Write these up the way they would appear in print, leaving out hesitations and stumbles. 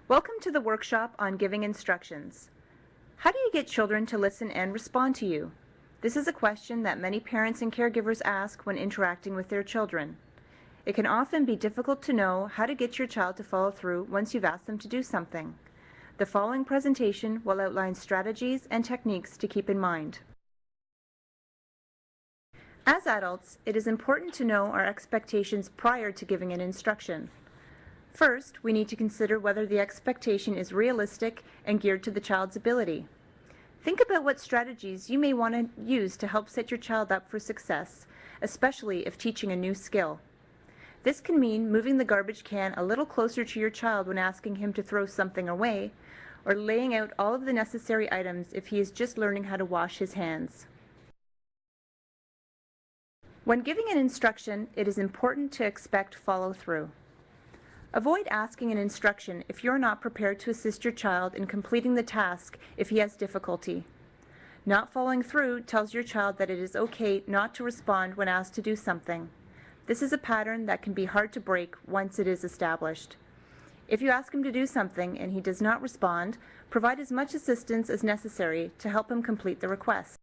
Welcome to the workshop on giving instructions. How do you get children to listen and respond to you? This is a question that many parents and caregivers ask when interacting with their children. It can often be difficult to know how to get your child to follow through once you've asked them to do something. The following presentation will outline strategies and techniques to keep in mind. As adults, it is important to know our expectations prior to giving an instruction. First, we need to consider whether the expectation is realistic and geared to the child's ability. Think about what strategies you may want to use to help set your child up for success, especially if teaching a new skill. This can mean moving the garbage can a little closer to your child when asking him to throw something away, or laying out all of the necessary items if he is just learning how to wash his hands. When giving an instruction, it is important to expect follow-through. Avoid asking an instruction if you're not prepared to assist your child in completing the task if he has difficulty. Not following through tells your child that it is okay not to respond when asked to do something. This is a pattern that can be hard to break once it is established. If you ask him to do something and he does not respond, provide as much assistance as necessary to help him complete the request.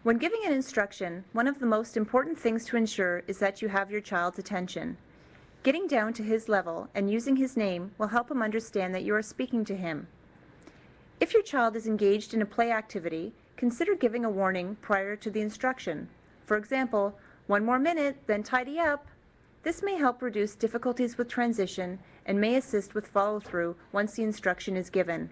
When giving an instruction, one of the most important things to ensure is that you have your child's attention. Getting down to his level and using his name will help him understand that you are speaking to him. If your child is engaged in a play activity, consider giving a warning prior to the instruction. For example, 1 more minute, then tidy up. This may help reduce difficulties with transition and may assist with follow-through once the instruction is given.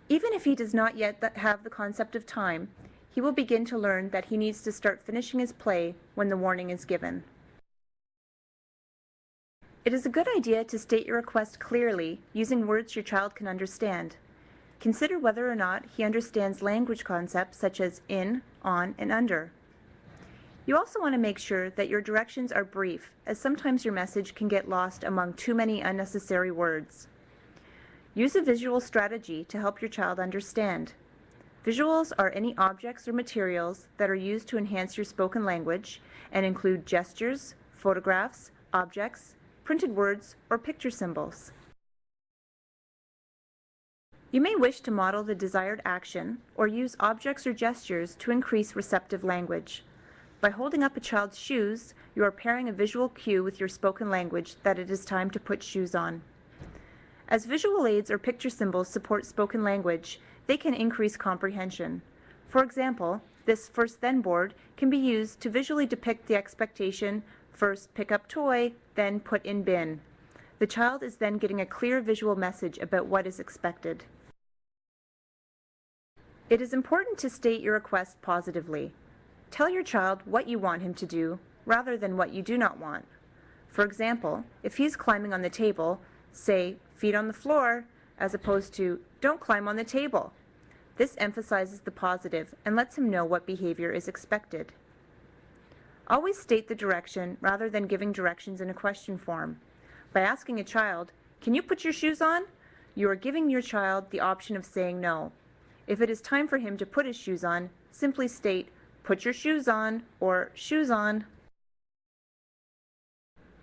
Even if he does not yet have the concept of time, he will begin to learn that he needs to start finishing his play when the warning is given. It is a good idea to state your request clearly, using words your child can understand. Consider whether or not he understands language concepts such as in, on, and under. You also want to make sure that your directions are brief, as sometimes your message can get lost among too many unnecessary words. Use a visual strategy to help your child understand. Visuals are any objects or materials that are used to enhance your spoken language and include gestures, photographs, objects, printed words, or picture symbols. You may wish to model the desired action or use objects or gestures to increase receptive language. By holding up a child's shoes, you are pairing a visual cue with your spoken language that it is time to put shoes on. As visual aids or picture symbols support spoken language, they can increase comprehension. For example, this first then board can be used to visually depict the expectation, first pick up toy, then put in bin. The child is then getting a clear visual message about what is expected. It is important to state your request positively. Tell your child what you want him to do, rather than what you do not want. For example, if he's climbing on the table, say, feet on the floor, as opposed to, don't climb on the table. This emphasizes the positive and lets him know what behavior is expected. Always state the direction rather than giving directions in a question form. By asking a child, can you put your shoes on? You are giving your child the option of saying no. If it is time for him to put his shoes on, simply state, put your shoes on, or shoes on.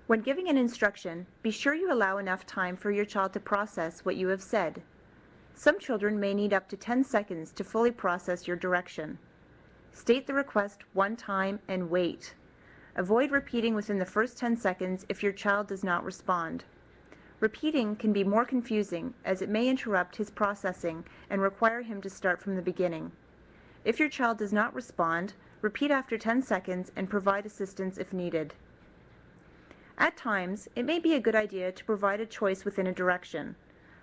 When giving an instruction, be sure you allow enough time for your child to process what you have said. Some children may need up to 10 seconds to fully process your direction. State the request one time and wait. Avoid repeating within the first 10 seconds if your child does not respond. Repeating can be more confusing as it may interrupt his processing and require him to start from the beginning. If your child does not respond, repeat after 10 seconds and provide assistance if needed. At times, it may be a good idea to provide a choice within a direction.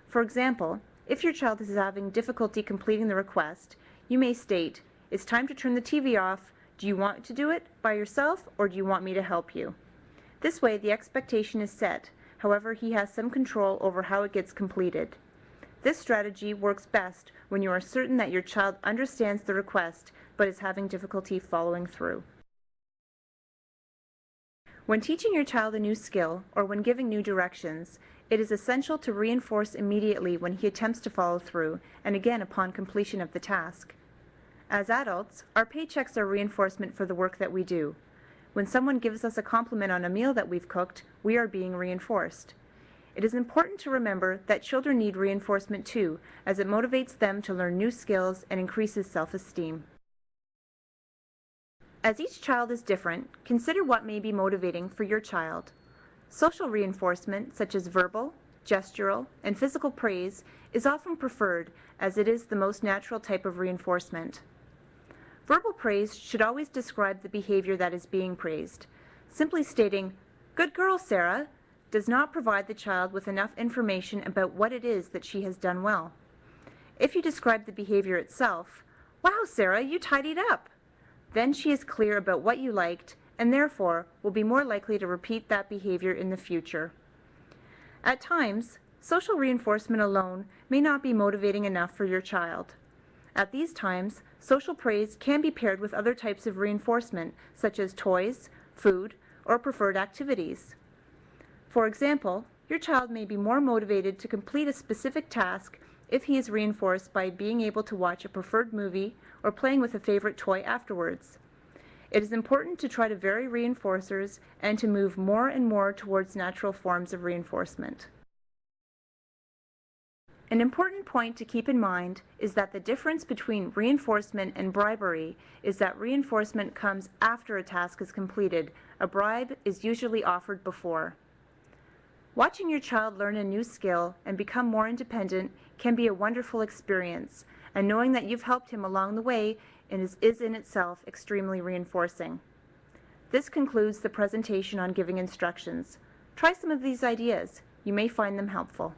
For example, if your child is having difficulty completing the request, you may state, it's time to turn the TV off. Do you want to do it by yourself or do you want me to help you? This way, the expectation is set. However, he has some control over how it gets completed. This strategy works best when you are certain that your child understands the request but is having difficulty following through. When teaching your child a new skill or when giving new directions, it is essential to reinforce immediately when he attempts to follow through and again upon completion of the task. As adults, our paychecks are reinforcement for the work that we do. When someone gives us a compliment on a meal that we've cooked, we are being reinforced. It is important to remember that children need reinforcement too, as it motivates them to learn new skills and increases self-esteem. As each child is different, consider what may be motivating for your child. Social reinforcement, such as verbal, gestural, and physical praise, is often preferred as it is the most natural type of reinforcement. Verbal praise should always describe the behavior that is being praised. Simply stating, "Good girl, Sarah," does not provide the child with enough information about what it is that she has done well. If you describe the behavior itself, "Wow, Sarah, you tidied up," then she is clear about what you liked and therefore will be more likely to repeat that behavior in the future. At times, social reinforcement alone may not be motivating enough for your child. At these times, social praise can be paired with other types of reinforcement, such as toys, food, or preferred activities. For example, your child may be more motivated to complete a specific task if he is reinforced by being able to watch a preferred movie or playing with a favorite toy afterwards. It is important to try to vary reinforcers and to move more and more towards natural forms of reinforcement. An important point to keep in mind is that the difference between reinforcement and bribery is that reinforcement comes after a task is completed. A bribe is usually offered before. Watching your child learn a new skill and become more independent can be a wonderful experience, and knowing that you've helped him along the way is in itself extremely reinforcing. This concludes the presentation on giving instructions. Try some of these ideas. You may find them helpful.